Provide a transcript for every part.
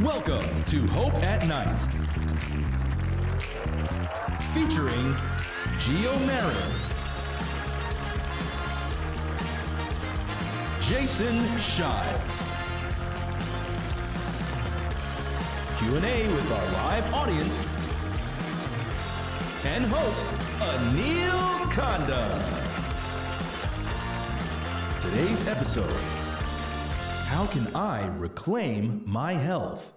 Welcome to Hope at Night, featuring Gio Marin, Jason Shives, Q&A with our live audience, and host Anil Kanda. Today's episode: how can I reclaim my health?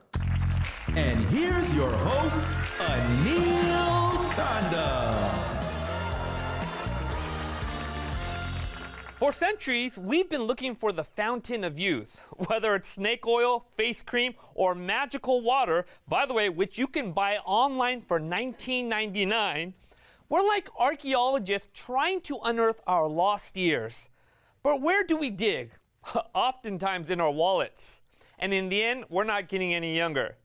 And here's your host, Anil Kanda. For centuries, we've been looking for the fountain of youth, whether it's snake oil, face cream, or magical water, by the way, which you can buy online for $19.99. We're like archaeologists trying to unearth our lost years. But where do we dig? Oftentimes in our wallets. And in the end, we're not getting any younger.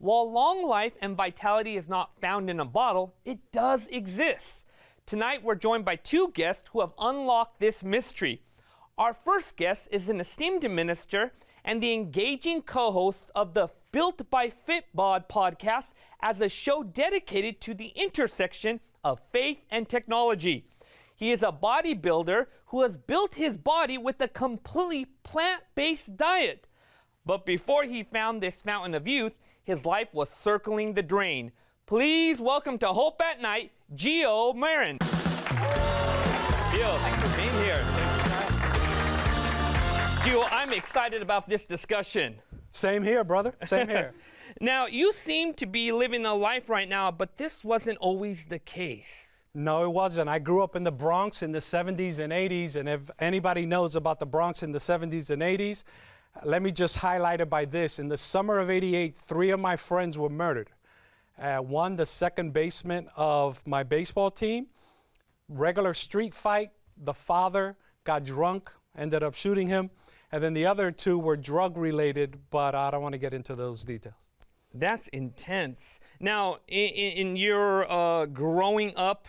While long life and vitality is not found in a bottle, it does exist. Tonight, we're joined by two guests who have unlocked this mystery. Our first guest is an esteemed minister and the engaging co-host of the Built by FitBod podcast as a show dedicated to the intersection of faith and technology. He is a bodybuilder who has built his body with a completely plant-based diet. But before he found this fountain of youth, his life was circling the drain. Please welcome to Hope at Night, Gio Marin. Gio, thanks for being here. Gio, I'm excited about this discussion. Same here, brother. Same here. Now, you seem to be living a life right now, but this wasn't always the case. No, it wasn't. I grew up in the Bronx in the 70s and 80s, and if anybody knows about the Bronx in the 70s and 80s, let me just highlight it by this. In the summer of '88, 3 of my friends were murdered. One, the second baseman of my baseball team, regular street fight. The father got drunk, ended up shooting him. And then the other 2 were drug-related, but I don't want to get into those details. That's intense. Now, in your growing up,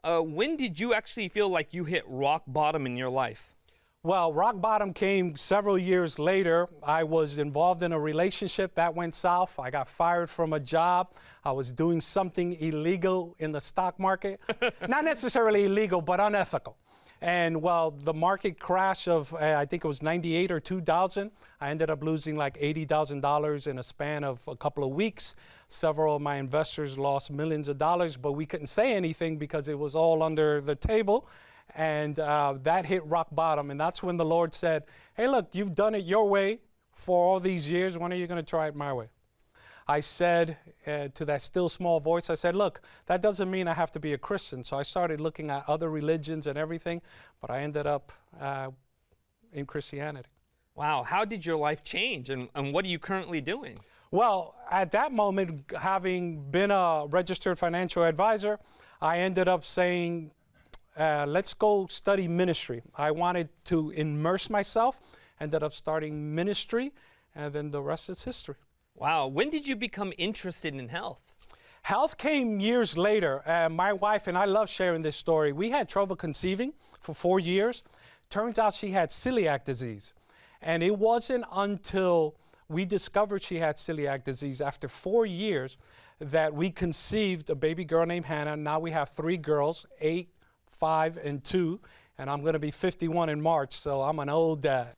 when did you actually feel like you hit rock bottom in your life? Well, rock bottom came several years later. I was involved in a relationship that went south. I got fired from a job. I was doing something illegal in the stock market. Not necessarily illegal, but unethical. And well, the market crash of, I think it was 98 or 2000, I ended up losing like $80,000 in a span of a couple of weeks. Several of my investors lost millions of dollars, but we couldn't say anything because it was all under the table. And that hit rock bottom. And that's when the Lord said, hey, look, you've done it your way for all these years. When are you going to try it my way? I said to that still small voice, I said, look, that doesn't mean I have to be a Christian. So I started looking at other religions and everything, but I ended up in Christianity. Wow, how did your life change, and what are you currently doing? Well, at that moment, having been a registered financial advisor, I ended up saying, let's go study ministry. I wanted to immerse myself, ended up starting ministry, and then the rest is history. Wow, when did you become interested in health? Health came years later. My wife, and I love sharing this story, we had trouble conceiving for 4 years. Turns out she had celiac disease. And it wasn't until we discovered she had celiac disease after 4 years that we conceived a baby girl named Hannah. Now we have 3 girls, 8, 5, and 2, and I'm going to be 51 in March, so I'm an old dad.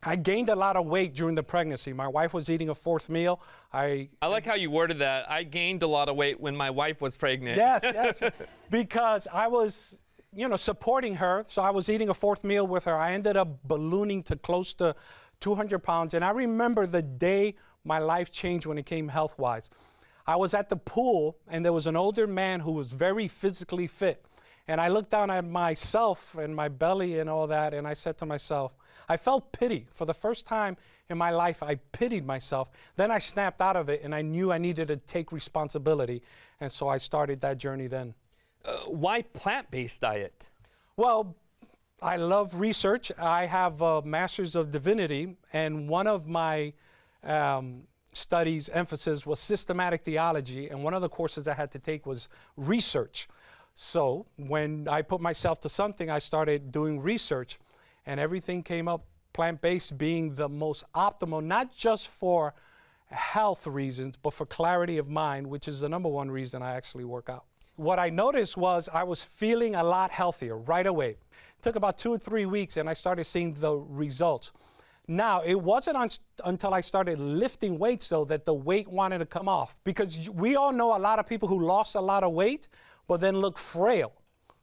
I gained a lot of weight during the pregnancy. My wife was eating a 4th meal. I like how you worded that. I gained a lot of weight when my wife was pregnant. Yes, because I was, supporting her, so I was eating a 4th meal with her. I ended up ballooning to close to 200 pounds, and I remember the day my life changed when it came health-wise. I was at the pool, and there was an older man who was very physically fit. And I looked down at myself and my belly and all that, and I said to myself, I felt pity. For the first time in my life, I pitied myself. Then I snapped out of it, and I knew I needed to take responsibility. And so I started that journey then. Why plant-based diet? Well, I love research. I have a Master's of Divinity, and one of my studies' emphasis was systematic theology, and one of the courses I had to take was research. So when I put myself to something, I started doing research, and everything came up plant-based being the most optimal, not just for health reasons, but for clarity of mind, which is the number one reason I actually work out. What I noticed was I was feeling a lot healthier right away. It took about 2 or 3 weeks and I started seeing the results. Now, it wasn't until I started lifting weights, though, that the weight wanted to come off. Because we all know a lot of people who lost a lot of weight, but then look frail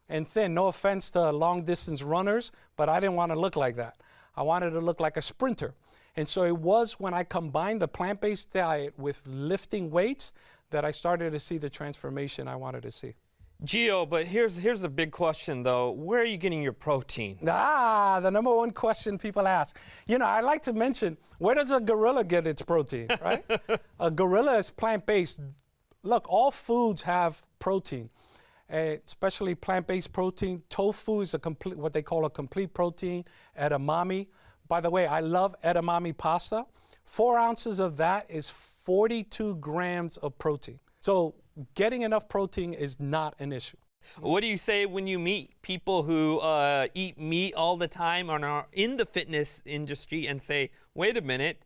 and thin. No offense to long-distance runners, but I didn't want to look like that. I wanted to look like a sprinter. And so it was when I combined the plant-based diet with lifting weights that I started to see the transformation I wanted to see. Gio, but here's a big question, though. Where are you getting your protein? The number one question people ask. You know, I like to mention, where does a gorilla get its protein, right? A gorilla is plant-based. Look, all foods have protein, especially plant-based protein. Tofu is what they call a complete protein. Edamame. By the way, I love edamame pasta. 4 ounces of that is 42 grams of protein. So getting enough protein is not an issue. What do you say when you meet people who eat meat all the time and are in the fitness industry and say, wait a minute,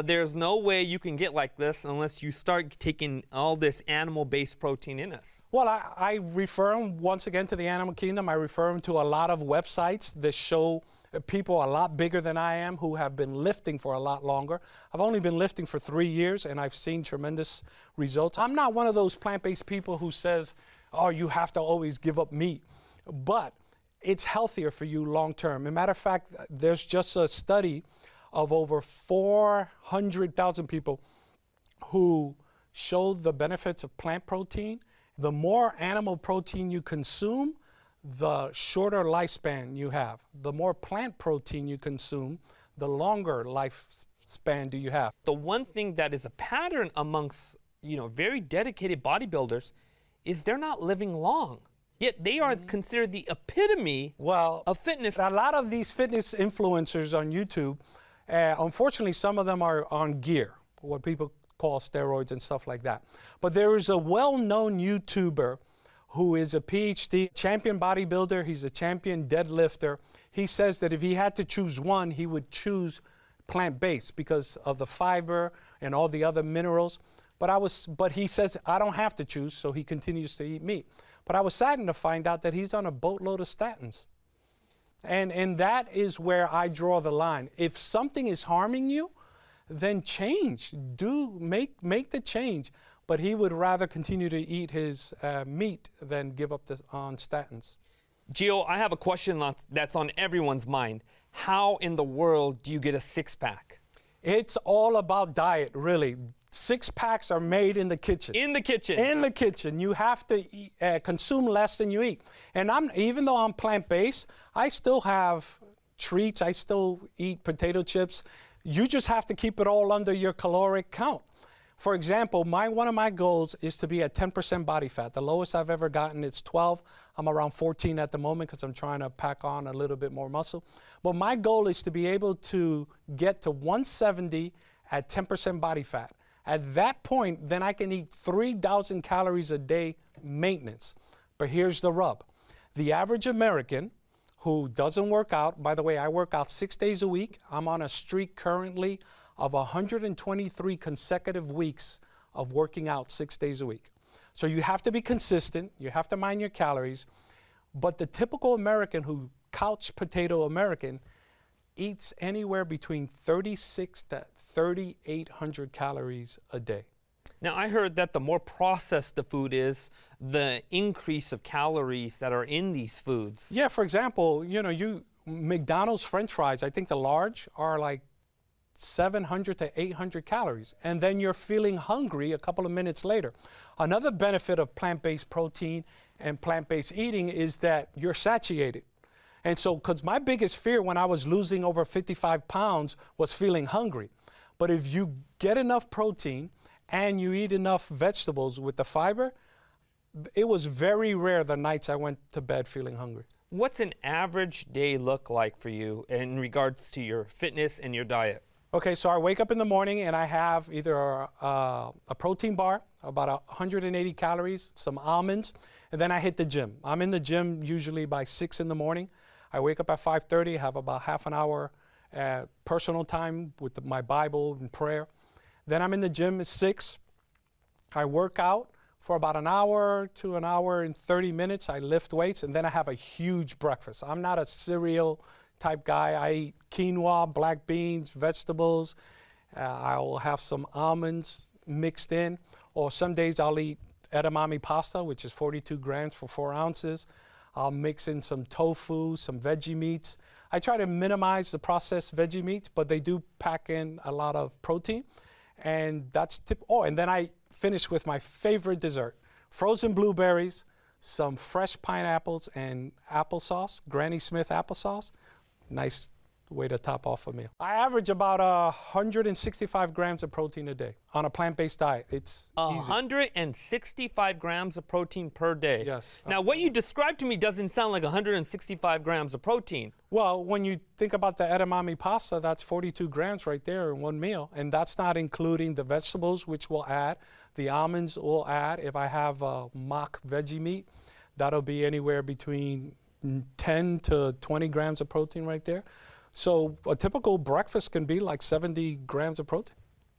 there's no way you can get like this unless you start taking all this animal-based protein in us? Well, I refer them once again to the animal kingdom. I refer them to a lot of websites that show people a lot bigger than I am who have been lifting for a lot longer. I've only been lifting for 3 years and I've seen tremendous results. I'm not one of those plant-based people who says, oh, you have to always give up meat, but it's healthier for you long term. As a matter of fact, there's just a study of over 400,000 people who showed the benefits of plant protein. The more animal protein you consume, the shorter lifespan you have. The more plant protein you consume, the longer lifespan do you have. The one thing that is a pattern amongst, very dedicated bodybuilders is they're not living long. Yet they are considered the epitome of fitness. A lot of these fitness influencers on YouTube, unfortunately, some of them are on gear, what people call steroids and stuff like that. But there is a well-known YouTuber who is a PhD champion bodybuilder. He's a champion deadlifter. He says that if he had to choose one, he would choose plant-based because of the fiber and all the other minerals. But he says, I don't have to choose, so he continues to eat meat. But I was saddened to find out that he's on a boatload of statins. And that is where I draw the line. If something is harming you, then change. Make the change. But he would rather continue to eat his meat than give up on statins. Gio, I have a question that's on everyone's mind. How in the world do you get a six-pack? It's all about diet, really. 6-packs are made in the kitchen. In the kitchen? In the kitchen. You have to consume less than you eat. And even though I'm plant-based, I still have treats. I still eat potato chips. You just have to keep it all under your caloric count. For example, one of my goals is to be at 10% body fat. The lowest I've ever gotten is 12. I'm around 14 at the moment because I'm trying to pack on a little bit more muscle. But my goal is to be able to get to 170 at 10% body fat. At that point, then I can eat 3,000 calories a day maintenance. But here's the rub. The average American who doesn't work out, by the way, I work out 6 days a week. I'm on a streak currently of 123 consecutive weeks of working out 6 days a week. So you have to be consistent, you have to mind your calories, but the typical American who couch potato American eats anywhere between 36 to 3,800 calories a day. Now, I heard that the more processed the food is, the increase of calories that are in these foods. Yeah, for example, McDonald's French fries, I think the large are like 700 to 800 calories, and then you're feeling hungry a couple of minutes later. Another benefit of plant-based protein and plant-based eating is that you're satiated. And so, because my biggest fear when I was losing over 55 pounds was feeling hungry. But if you get enough protein and you eat enough vegetables with the fiber, it was very rare the nights I went to bed feeling hungry. What's an average day look like for you in regards to your fitness and your diet? Okay, so I wake up in the morning and I have either a protein bar, about 180 calories, some almonds, and then I hit the gym. I'm in the gym usually by 6 in the morning. I wake up at 5:30, have about half an hour personal time with my Bible and prayer. Then I'm in the gym at 6. I work out for about an hour to an hour and 30 minutes. I lift weights, and then I have a huge breakfast. I'm not a cereal type guy. I eat quinoa, black beans, vegetables. I will have some almonds mixed in, or some days I'll eat edamame pasta, which is 42 grams for 4 ounces. I'll mix in some tofu, some veggie meats. I try to minimize the processed veggie meats, but they do pack in a lot of protein. And that's and then I finish with my favorite dessert, frozen blueberries, some fresh pineapples, and applesauce, Granny Smith applesauce. Nice way to top off a meal. I average about 165 grams of protein a day on a plant-based diet. It's easy. 165 grams of protein per day. Yes. Now, what you described to me doesn't sound like 165 grams of protein. Well, when you think about the edamame pasta, that's 42 grams right there in one meal. And that's not including the vegetables, which we'll add. The almonds will add. If I have mock veggie meat, that'll be anywhere between 10 to 20 grams of protein right there. So a typical breakfast can be like 70 grams of protein.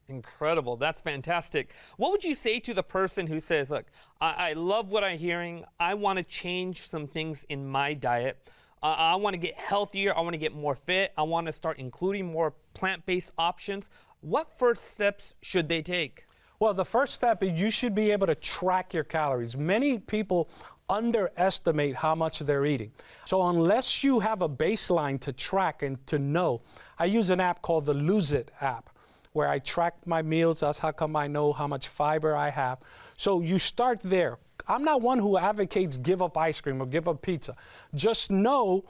Incredible. That's fantastic. What would you say to the person who says, look, I love what I'm hearing. I want to change some things in my diet. I want to get healthier. I want to get more fit. I want to start including more plant-based options. What first steps should they take? Well, the first step is you should be able to track your calories. Many people underestimate how much they're eating. So unless you have a baseline to track and to know, I use an app called the Lose It app, where I track my meals. That's how come I know how much fiber I have. So you start there. I'm not one who advocates give up ice cream or give up pizza. Just know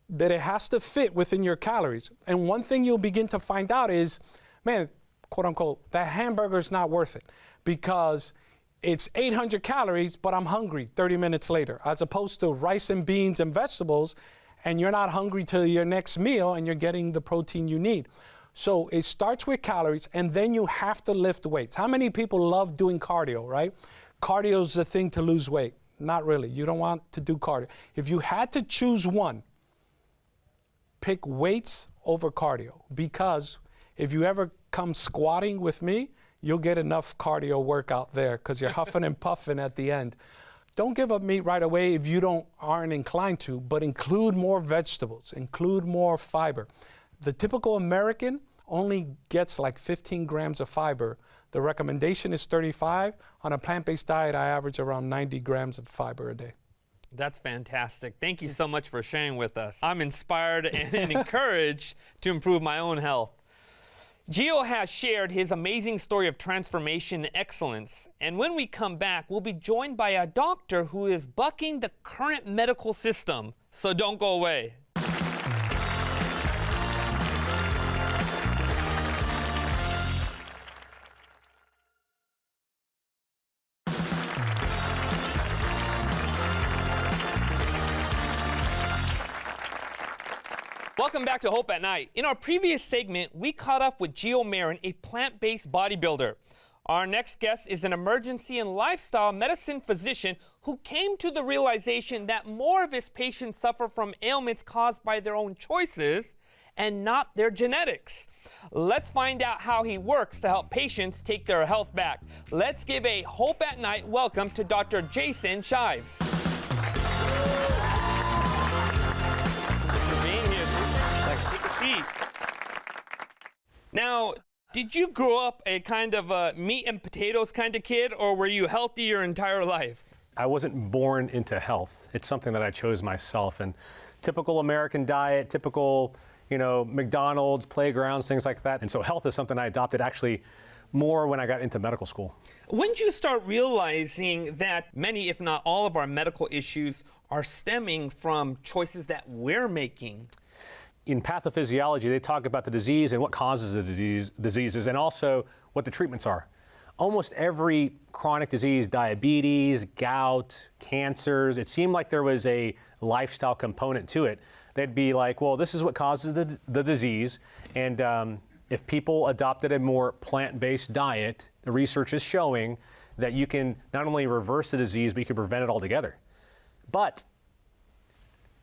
that it has to fit within your calories. And one thing you'll begin to find out is, man, quote unquote, that hamburger is not worth it because it's 800 calories, but I'm hungry 30 minutes later, as opposed to rice and beans and vegetables, and you're not hungry till your next meal and you're getting the protein you need. So it starts with calories, and then you have to lift weights. How many people love doing cardio, right? Cardio is the thing to lose weight. Not really. You don't want to do cardio. If you had to choose one, pick weights over cardio, because if you ever come squatting with me, you'll get enough cardio workout there because you're huffing and puffing at the end. Don't give up meat right away if you aren't inclined to, but include more vegetables, include more fiber. The typical American only gets like 15 grams of fiber. The recommendation is 35. On a plant-based diet, I average around 90 grams of fiber a day. That's fantastic. Thank you so much for sharing with us. I'm inspired and encouraged to improve my own health. Gio has shared his amazing story of transformation and excellence. And when we come back, we'll be joined by a doctor who is bucking the current medical system. So don't go away. Welcome back to Hope at Night. In our previous segment, we caught up with Gio Marin, a plant-based bodybuilder. Our next guest is an emergency and lifestyle medicine physician who came to the realization that more of his patients suffer from ailments caused by their own choices and not their genetics. Let's find out how he works to help patients take their health back. Let's give a Hope at Night welcome to Dr. Jason Shives. Take a seat. Now, did you grow up a kind of a meat and potatoes kind of kid, or were you healthy your entire life? I wasn't born into health. It's something that I chose myself. And typical American diet, typical, McDonald's, playgrounds, things like that. And so health is something I adopted actually more when I got into medical school. When did you start realizing that many, if not all, of our medical issues are stemming from choices that we're making? In pathophysiology, they talk about the disease and what causes the diseases, and also what the treatments are. Almost every chronic disease, diabetes, gout, cancers, it seemed like there was a lifestyle component to it. They'd be like, well, this is what causes the disease, and if people adopted a more plant-based diet, the research is showing that you can not only reverse the disease, but you can prevent it altogether. But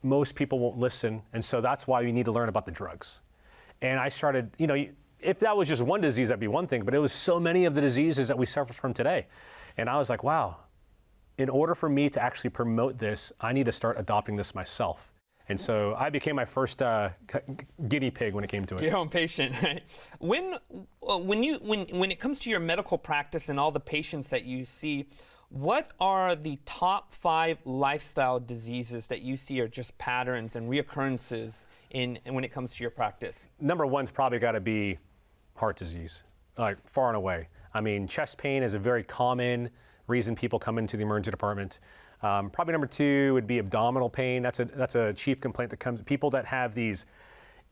most people won't listen, and so that's why you need to learn about the drugs. And I started, if that was just one disease, that'd be one thing, but it was so many of the diseases that we suffer from today. And I was like, wow, in order for me to actually promote this, I need to start adopting this myself. And so I became my first guinea pig when it came to it. Your own patient, right? When it comes to your medical practice and all the patients that you see, what are the top 5 lifestyle diseases that you see are just patterns and reoccurrences when it comes to your practice? Number one's probably got to be heart disease, like far and away. I mean, chest pain is a very common reason people come into the emergency department. Probably number 2 would be abdominal pain. That's a chief complaint that comes. People that have these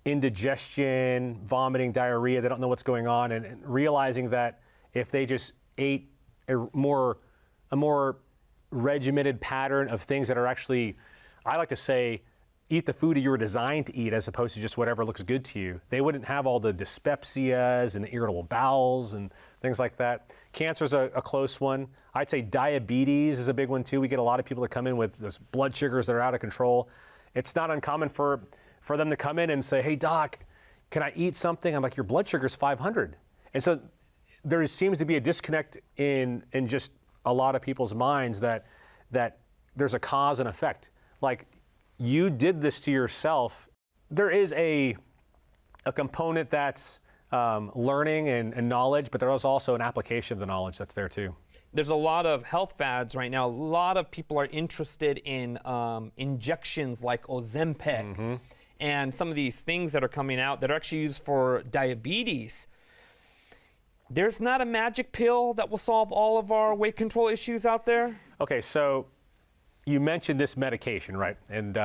indigestion, vomiting, diarrhea, they don't know what's going on, and realizing that if they just ate a more regimented pattern of things that are actually, I like to say, eat the food you were designed to eat as opposed to just whatever looks good to you, they wouldn't have all the dyspepsias and the irritable bowels and things like that. Cancer's a close one. I'd say diabetes is a big one too. We get a lot of people that come in with this blood sugars that are out of control. It's not uncommon for them to come in and say, hey doc, can I eat something? I'm like, your blood sugar's 500. And so there seems to be a disconnect in just a lot of people's minds that there's a cause and effect. Like, you did this to yourself. There is a component that's learning and knowledge, but there is also an application of the knowledge that's there too. There's a lot of health fads right now. A lot of people are interested in injections like Ozempic and some of these things that are coming out that are actually used for diabetes. There's not a magic pill that will solve all of our weight control issues out there? Okay, so you mentioned this medication, right? And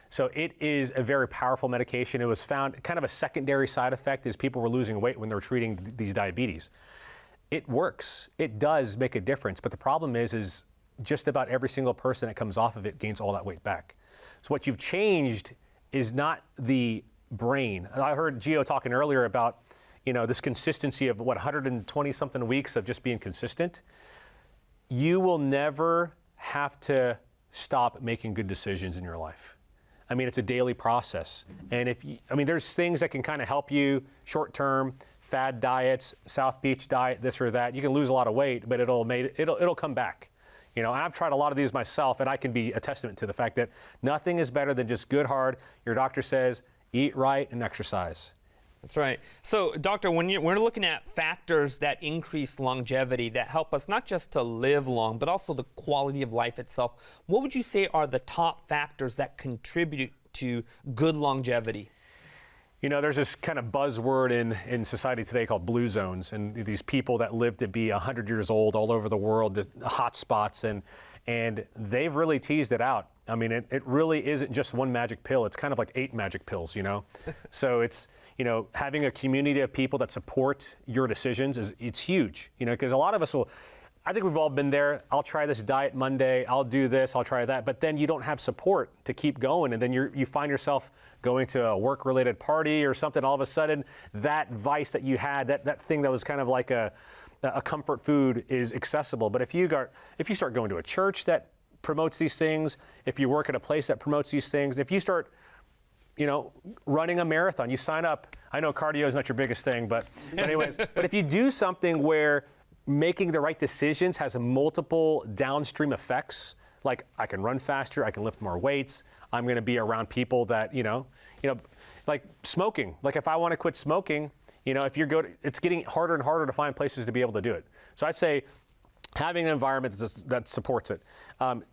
so it is a very powerful medication. It was found kind of a secondary side effect is people were losing weight when they were treating these diabetes. It works. It does make a difference. But the problem is just about every single person that comes off of it gains all that weight back. So what you've changed is not the brain. I heard Gio talking earlier about, this consistency of 120 something weeks of just being consistent. You will never have to stop making good decisions in your life. I mean, it's a daily process. And there's things that can kind of help you short term, fad diets, South Beach diet, this or that. You can lose a lot of weight, but it'll come back. I've tried a lot of these myself, and I can be a testament to the fact that nothing is better than just good, hard. Your doctor says, eat right and exercise. That's right. So, doctor, when we're looking at factors that increase longevity, that help us not just to live long, but also the quality of life itself, what would you say are the top factors that contribute to good longevity? There's this kind of buzzword in society today called blue zones, and these people that live to be 100 years old all over the world, the hot spots, and they've really teased it out. I mean, it really isn't just one magic pill. It's kind of like 8 magic pills, So it's, having a community of people that support your decisions it's huge, because a lot of us I think we've all been there. I'll try this diet Monday. I'll do this. I'll try that. But then you don't have support to keep going. And then you find yourself going to a work-related party or something. All of a sudden, that vice that you had, that thing that was kind of like a comfort food is accessible. But if you start going to a church that promotes these things, if you work at a place that promotes these things, if you start running a marathon, you sign up. I know cardio is not your biggest thing, but anyways, but if you do something where making the right decisions has multiple downstream effects, like I can run faster, I can lift more weights, I'm going to be around people that, like smoking. Like if I want to quit smoking, it's getting harder and harder to find places to be able to do it. So I'd say having an environment that supports it.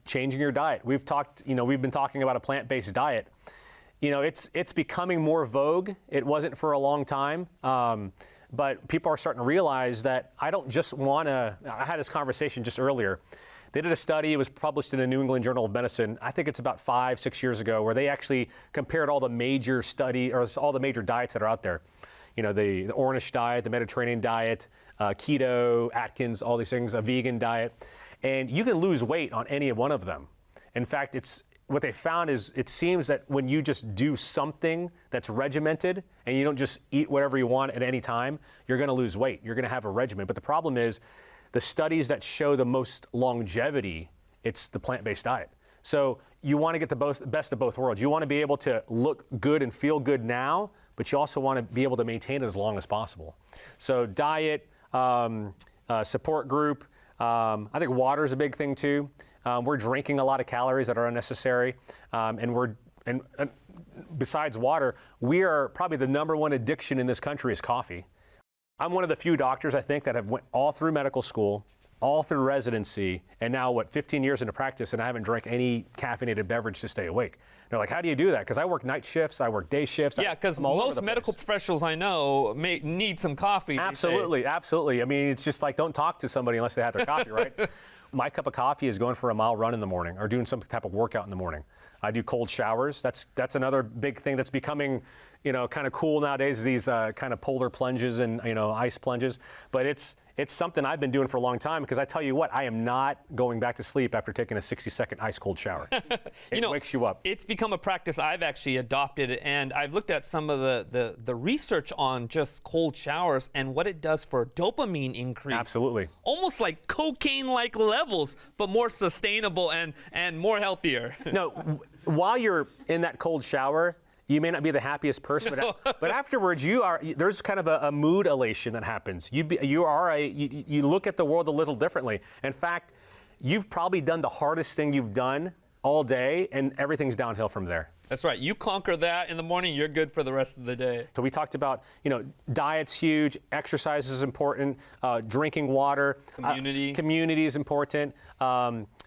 Changing your diet. We've been talking about a plant-based diet. It's becoming more vogue. It wasn't for a long time. But people are starting to realize that I don't just want to, I had this conversation just earlier. They did a study, it was published in the New England Journal of Medicine, I think it's about 5-6 years ago, where they actually compared all the major all the major diets that are out there. The Ornish diet, the Mediterranean diet, keto, Atkins, all these things, a vegan diet. And you can lose weight on any one of them. In fact, what they found is it seems that when you just do something that's regimented and you don't just eat whatever you want at any time, you're going to lose weight. You're going to have a regimen. But the problem is the studies that show the most longevity, it's the plant-based diet. So you want to get the best of both worlds. You want to be able to look good and feel good now, but you also want to be able to maintain it as long as possible. So diet, support group, I think water is a big thing too. We're drinking a lot of calories that are unnecessary, and besides water, we are probably the #1 addiction in this country is coffee. I'm one of the few doctors, I think, that have went all through medical school, all through residency, and now, 15 years into practice, and I haven't drank any caffeinated beverage to stay awake. They're like, how do you do that? Because I work night shifts, I work day shifts. Yeah, because most medical professionals I know need some coffee. Absolutely, absolutely. I mean, it's just like, don't talk to somebody unless they have their coffee, right? My cup of coffee is going for a mile run in the morning or doing some type of workout in the morning. I do cold showers. That's another big thing that's becoming, kind of cool nowadays, is these kind of polar plunges and, ice plunges. But it's something I've been doing for a long time, because I tell you what, I am not going back to sleep after taking a 60-second ice cold shower. It wakes you up. It's become a practice I've actually adopted, and I've looked at some of the research on just cold showers and what it does for dopamine increase. Absolutely. Almost like cocaine-like levels, but more sustainable and more healthier. No, while you're in that cold shower, you may not be the happiest person, but afterwards there's kind of a mood elation that happens. You look at the world a little differently. In fact, you've probably done the hardest thing you've done all day, and everything's downhill from there. That's right. You conquer that in the morning, you're good for the rest of the day. So we talked about, diet's huge, exercise is important, drinking water. Community is important.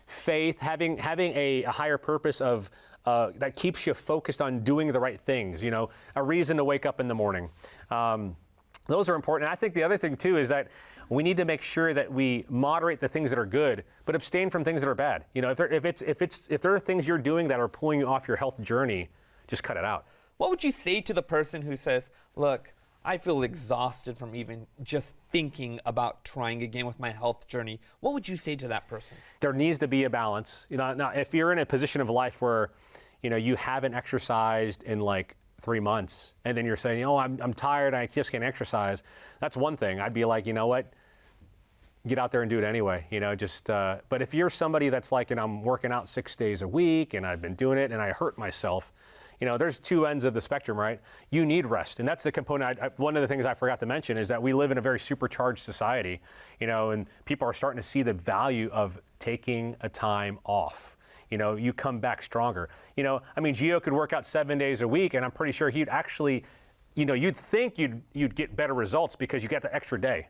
Faith, having a higher purpose of that keeps you focused on doing the right things, a reason to wake up in the morning. Those are important. And I think the other thing too is that we need to make sure that we moderate the things that are good, but abstain from things that are bad. If there are things you're doing that are pulling you off your health journey, just cut it out. What would you say to the person who says, look, I feel exhausted from even just thinking about trying again with my health journey? What would you say to that person? There needs to be a balance. Now, if you're in a position of life where, you haven't exercised in like 3 months, and then you're saying, I'm tired, I just can't exercise, that's one thing. I'd be like, you know what? Get out there and do it anyway. But if you're somebody that's like, I'm working out 6 days a week, and I've been doing it, and I hurt myself, there's two ends of the spectrum, right? You need rest, and that's the component. One of the things I forgot to mention is that we live in a very supercharged society, and people are starting to see the value of taking a time off. You come back stronger. Gio could work out 7 days a week, and I'm pretty sure he'd actually, you'd think you'd get better results because you get the extra day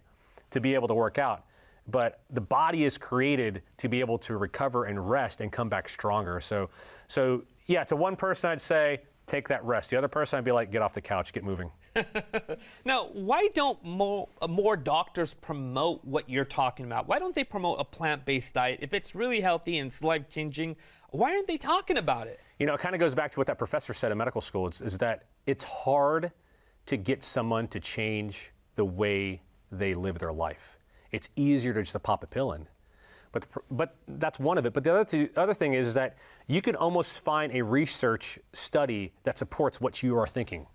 to be able to work out. But the body is created to be able to recover and rest and come back stronger. So yeah, to one person I'd say, take that rest. The other person I'd be like, get off the couch, get moving. Now, why don't more doctors promote what you're talking about? Why don't they promote a plant-based diet? If it's really healthy and it's life-changing, why aren't they talking about it? It kind of goes back to what that professor said in medical school, is that it's hard to get someone to change the way they live their life. It's easier to just pop a pill in. But that's one of it. But the other thing is that you can almost find a research study that supports what you are thinking.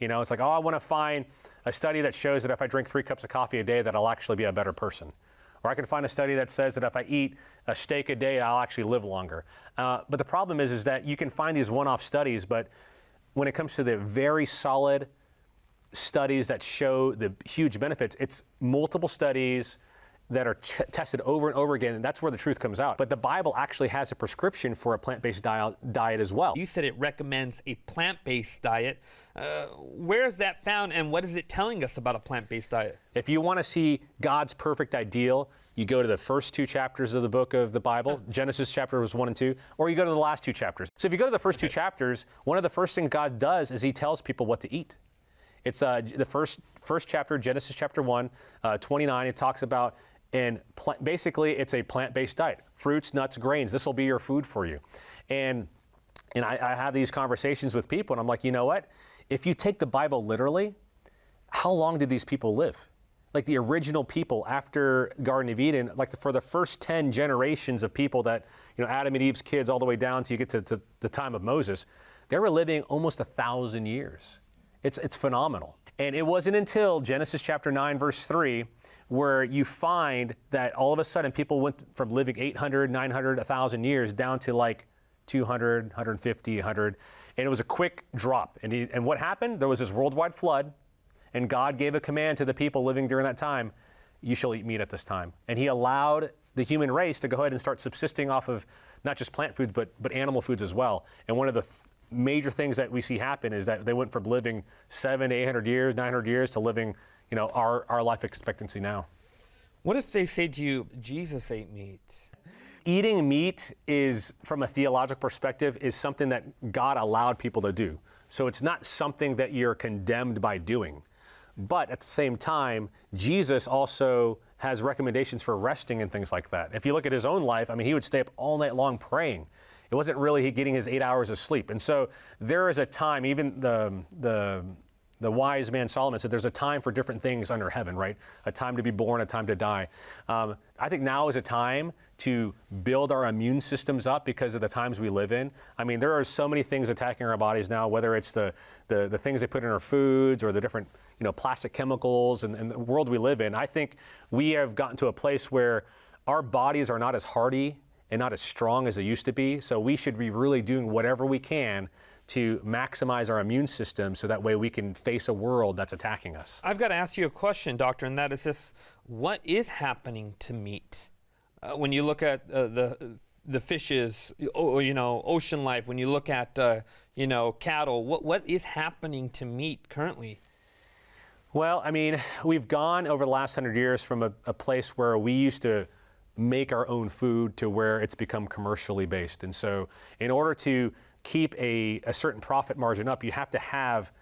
It's like, I want to find a study that shows that if I drink 3 cups of coffee a day, that I'll actually be a better person. Or I can find a study that says that if I eat a steak a day, I'll actually live longer. But the problem is that you can find these one-off studies, but when it comes to the very solid studies that show the huge benefits, it's multiple studies that are tested over and over again, and that's where the truth comes out. But the Bible actually has a prescription for a plant-based diet as well. You said it recommends a plant-based diet. Where is that found, and what is it telling us about a plant-based diet? If you want to see God's perfect ideal, you go to the first 2 chapters of the book of the Bible, Genesis chapters 1 and 2, or you go to the last 2 chapters. So if you go to the first 2 chapters, one of the first things God does is he tells people what to eat. It's the first chapter, Genesis chapter 1, 29, it talks about, and basically it's a plant-based diet. Fruits, nuts, grains, this will be your food for you. And I have these conversations with people, and I'm like, you know what? If you take the Bible literally, how long did these people live? Like the original people after Garden of Eden, for the first 10 generations of people that, Adam and Eve's kids all the way down to you get to the time of Moses, they were living almost 1,000 years. It's phenomenal. And it wasn't until Genesis chapter 9, verse 3, where you find that all of a sudden people went from living 800, 900, 1,000 years down to like 200, 150, 100. And it was a quick drop. And what happened? There was this worldwide flood, and God gave a command to the people living during that time, you shall eat meat at this time. And he allowed the human race to go ahead and start subsisting off of not just plant foods, but animal foods as well. And one of the major things that we see happen is that they went from living 700 to 800 years, 900 years to living, our life expectancy now. What if they say to you, Jesus ate meat? Eating meat is, from a theological perspective, is something that God allowed people to do. So it's not something that you're condemned by doing. But at the same time, Jesus also has recommendations for resting and things like that. If you look at his own life, he would stay up all night long praying. It wasn't really getting his 8 hours of sleep. And so there is a time, even the wise man Solomon said there's a time for different things under heaven, right? A time to be born, a time to die. I think now is a time to build our immune systems up because of the times we live in. There are so many things attacking our bodies now, whether it's the things they put in our foods or the different plastic chemicals and the world we live in. I think we have gotten to a place where our bodies are not as hardy and not as strong as they used to be. So we should be really doing whatever we can to maximize our immune system so that way we can face a world that's attacking us. I've got to ask you a question, doctor, and that is this: what is happening to meat? When you look at the fishes, ocean life, when you look at cattle, what is happening to meat currently? Well, we've gone over the last 100 years from a place where we used to make our own food to where it's become commercially based. And so in order to keep a certain profit margin up, you have to have,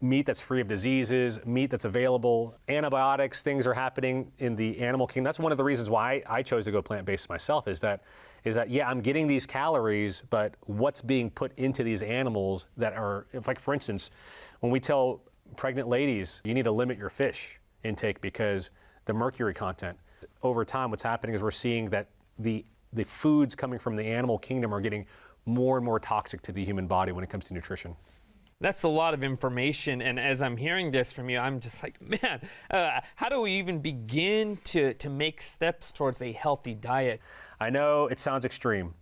meat that's free of diseases, meat that's available, antibiotics, things are happening in the animal kingdom. That's one of the reasons why I chose to go plant-based myself is that, yeah, I'm getting these calories, but what's being put into these animals that are, like for instance, when we tell pregnant ladies, you need to limit your fish intake because the mercury content. Over time, what's happening is we're seeing that the foods coming from the animal kingdom are getting more and more toxic to the human body when it comes to nutrition. That's a lot of information, and as I'm hearing this from you, I'm just like, man, how do we even begin to make steps towards a healthy diet? I know it sounds extreme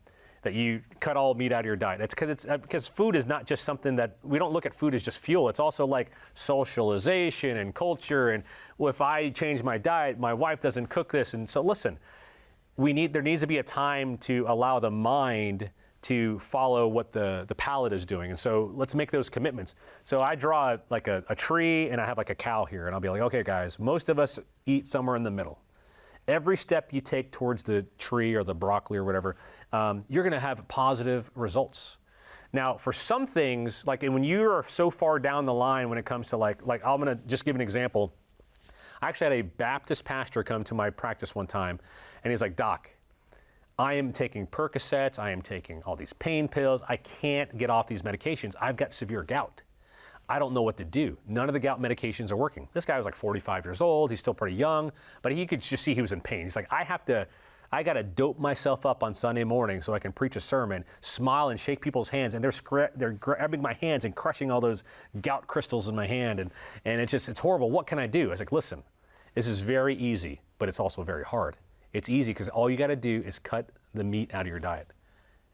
that you cut all meat out of your diet. It's because food is not just something that, we don't look at food as just fuel. It's also like socialization and culture, and well, if I change my diet, my wife doesn't cook this. And so listen, there needs to be a time to allow the mind to follow what the palate is doing. And so let's make those commitments. So I draw like a tree and I have like a cow here, and I'll be like, okay guys, most of us eat somewhere in the middle. Every step you take towards the tree or the broccoli or whatever, you're gonna have positive results. Now, for some things, like when you are so far down the line when it comes to like I'm gonna just give an example. I actually had a Baptist pastor come to my practice one time, and he's like, Doc, I am taking Percocets, I am taking all these pain pills, I can't get off these medications. I've got severe gout. I don't know what to do. None of the gout medications are working. This guy was like 45 years old, he's still pretty young, but he could just see he was in pain. He's like, I gotta dope myself up on Sunday morning so I can preach a sermon, smile and shake people's hands, and they're grabbing my hands and crushing all those gout crystals in my hand, and it's horrible. What can I do? I was like, listen, this is very easy, but it's also very hard. It's easy because all you gotta do is cut the meat out of your diet.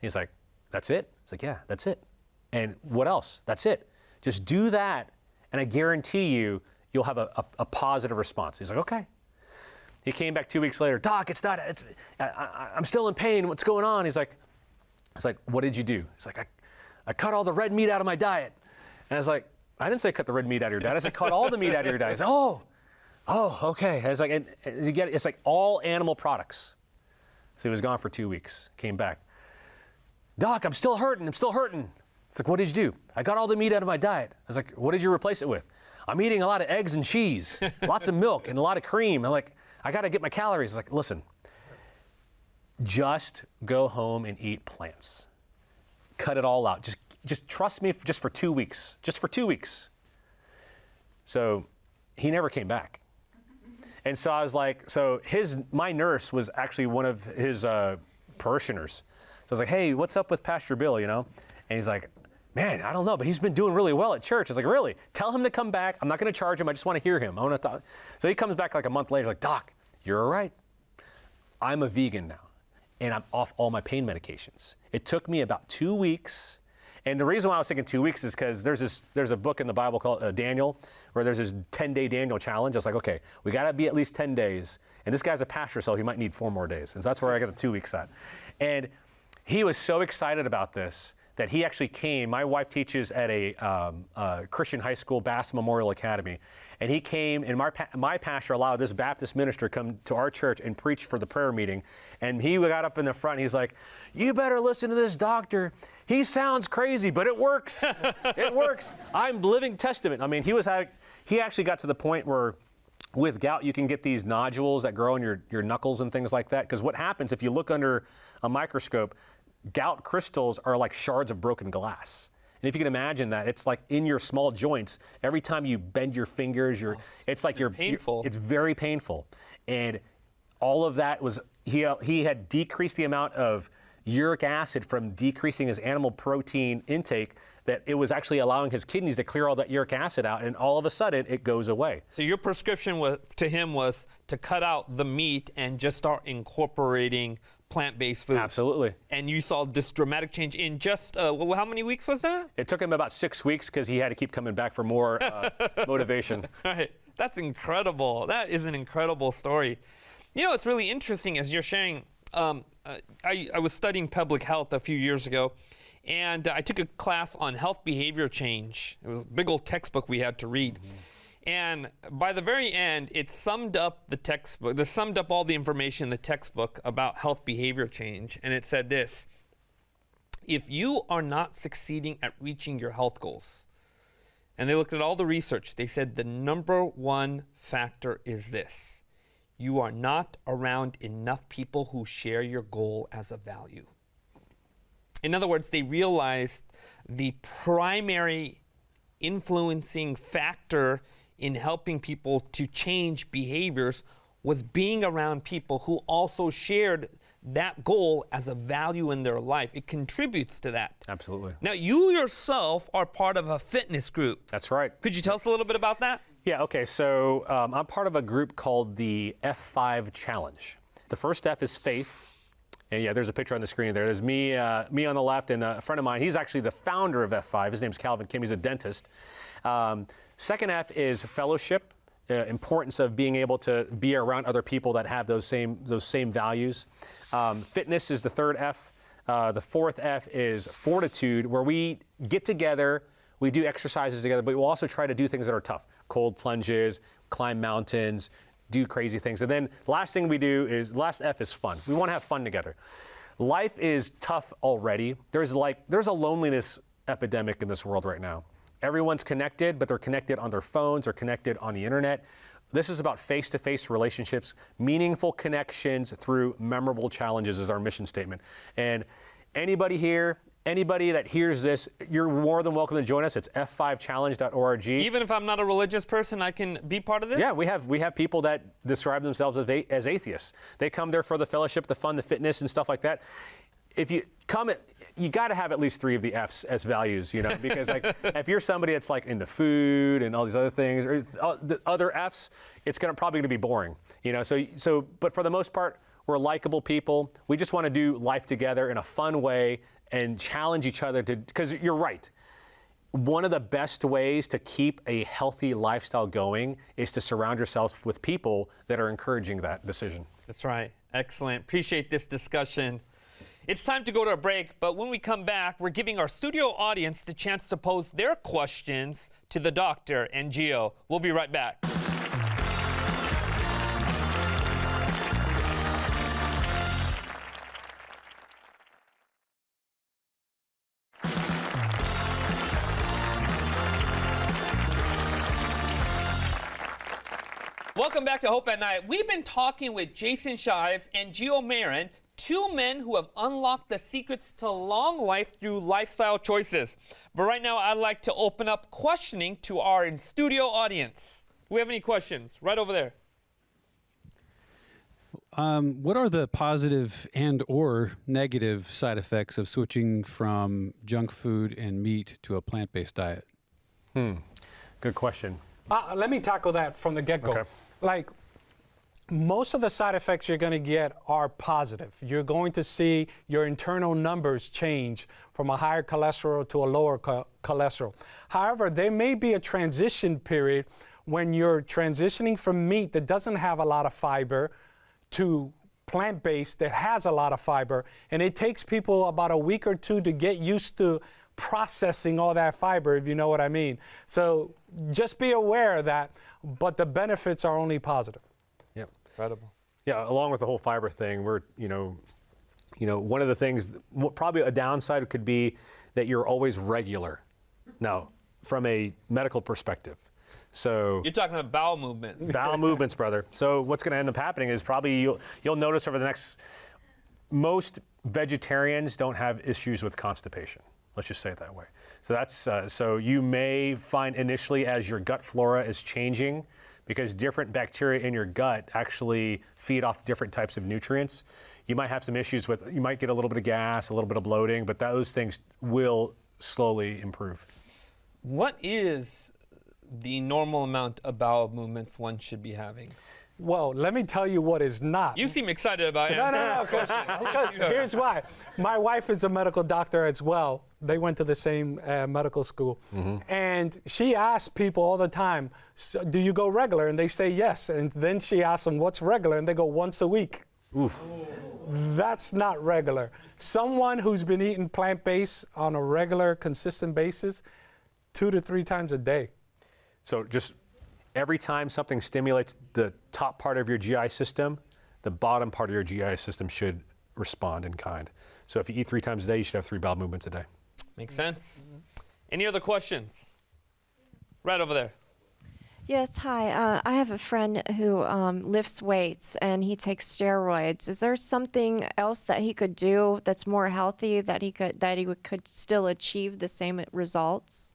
He's like, that's it? It's like, yeah, that's it. And what else? That's it. Just do that, and I guarantee you'll have a positive response. He's like, okay. He came back 2 weeks later, Doc, I'm still in pain, what's going on? He's like, what did you do? He's like, I cut all the red meat out of my diet. And I was like, I didn't say cut the red meat out of your diet, I said cut all the meat out of your diet. He's like, oh, okay. I was like, and you get it, it's like all animal products. So he was gone for 2 weeks, came back. Doc, I'm still hurting. It's like, what did you do? I got all the meat out of my diet. I was like, what did you replace it with? I'm eating a lot of eggs and cheese, lots of milk and a lot of cream. I'm like, I gotta get my calories. I was like, listen, just go home and eat plants. Cut it all out. Just trust me just for 2 weeks. Just for 2 weeks. So he never came back. And so I was like, my nurse was actually one of his parishioners. So I was like, hey, what's up with Pastor Bill, And he's like, man, I don't know, but he's been doing really well at church. I was like, really? Tell him to come back. I'm not gonna charge him, I just wanna hear him. So he comes back like a month later, he's like, Doc, you're all right. I'm a vegan now, and I'm off all my pain medications. It took me about 2 weeks, And the reason why I was thinking 2 weeks is because there's a book in the Bible called Daniel, where there's this 10-day Daniel challenge. I was like, okay, we got to be at least 10 days. And this guy's a pastor, so he might need 4 more days. And so that's where I got the 2 weeks at. And he was so excited about this that he actually came. My wife teaches at a Christian high school, Bass Memorial Academy. And he came, and my pastor allowed this Baptist minister come to our church and preach for the prayer meeting. And he got up in the front, and he's like, you better listen to this doctor. He sounds crazy, but it works. It works. I'm living testament. I mean, he actually got to the point where with gout, you can get these nodules that grow in your knuckles and things like that. Because what happens if you look under a microscope, gout crystals are like shards of broken glass. And if you can imagine that, it's like in your small joints. Every time you bend your fingers, it's like painful. It's very painful. And all of that was, he had decreased the amount of uric acid from decreasing his animal protein intake, that it was actually allowing his kidneys to clear all that uric acid out, and all of a sudden it goes away. So your prescription to him was to cut out the meat and just start incorporating plant-based food. Absolutely. And you saw this dramatic change in just, how many weeks was that? It took him about 6 weeks because he had to keep coming back for more motivation. Right. That's incredible. That is an incredible story. You know, it's really interesting as you're sharing. I was studying public health a few years ago, and I took a class on health behavior change. It was a big old textbook we had to read. Mm-hmm. And by the very end, it summed up the textbook. It summed up all the information in the textbook about health behavior change. And it said this: if you are not succeeding at reaching your health goals, and they looked at all the research, they said the number one factor is this: you are not around enough people who share your goal as a value. In other words, they realized the primary influencing factor in helping people to change behaviors was being around people who also shared that goal as a value in their life. It contributes to that. Absolutely. Now, you yourself are part of a fitness group. That's right. Could you tell us a little bit about that? Yeah, okay, so I'm part of a group called the F5 Challenge. The first F is faith. And yeah, there's a picture on the screen there. There's me on the left, and a friend of mine. He's actually the founder of F5. His name's Calvin Kim. He's a dentist. Second F is fellowship, importance of being able to be around other people that have those same values. Fitness is the third F. The fourth F is fortitude, where we get together, we do exercises together, but we'll also try to do things that are tough. Cold plunges, climb mountains, do crazy things. And then the last thing we do is, last F is fun. We want to have fun together. Life is tough already. There's a loneliness epidemic in this world right now. Everyone's connected, but they're connected on their phones or connected on the internet. This is about face-to-face relationships, meaningful connections through memorable challenges is our mission statement. And anybody here, anybody that hears this, you're more than welcome to join us. It's f5challenge.org. Even if I'm not a religious person, I can be part of this? Yeah, we have people that describe themselves as atheists. They come there for the fellowship, the fun, the fitness, and stuff like that. If you come, you got to have at least 3 of the F's as values, you know, because like if you're somebody that's like into food and all these other things, or the other F's, it's probably gonna be boring, you know. So, but for the most part, we're likable people. We just want to do life together in a fun way and challenge each other because you're right. One of the best ways to keep a healthy lifestyle going is to surround yourself with people that are encouraging that decision. That's right. Excellent. Appreciate this discussion. It's time to go to a break, but when we come back, we're giving our studio audience the chance to pose their questions to the doctor and Gio. We'll be right back. Welcome back to Hope at Night. We've been talking with Jason Shives and Gio Marin, 2 men who have unlocked the secrets to long life through lifestyle choices. But right now, I'd like to open up questioning to our in-studio audience. Do we have any questions? Right over there. What are the positive and or negative side effects of switching from junk food and meat to a plant-based diet? Good question. Let me tackle that from the get-go. Okay. Like, Most of the side effects you're going to get are positive. You're going to see your internal numbers change from a higher cholesterol to a lower cholesterol. However, there may be a transition period when you're transitioning from meat that doesn't have a lot of fiber to plant-based that has a lot of fiber, and it takes people about a week or two to get used to processing all that fiber, if you know what I mean. So just be aware of that, but the benefits are only positive. Yep. Incredible. Yeah, along with the whole fiber thing, we're, one of the things, probably a downside could be that you're always regular. Now, from a medical perspective. So You're talking about bowel movements. bowel movements, brother. So what's going to end up happening is probably you'll notice over the next, most vegetarians don't have issues with constipation. Let's just say it that way. So that's so you may find initially as your gut flora is changing, because different bacteria in your gut actually feed off different types of nutrients. You might have some issues with, you might get a little bit of gas, a little bit of bloating, but those things will slowly improve. What is the normal amount of bowel movements one should be having? Well, let me tell you what is not. You seem excited about No, answering this no, question. because here's why. My wife is a medical doctor as well. They went to the same medical school. And she asks people all the time, so, do you go regular? And they say yes. And then she asks them, what's regular? And they go, once a week. Oof. That's not regular. Someone who's been eating plant-based on a regular, consistent basis, 2 to 3 times a day. So just every time something stimulates the top part of your GI system, the bottom part of your GI system should respond in kind. So if you eat 3 times a day, you should have 3 bowel movements a day. Makes sense. Any other questions? Right over there. Yes, hi. I have a friend who lifts weights and he takes steroids. Is there something else that he could do that's more healthy that he could still achieve the same results?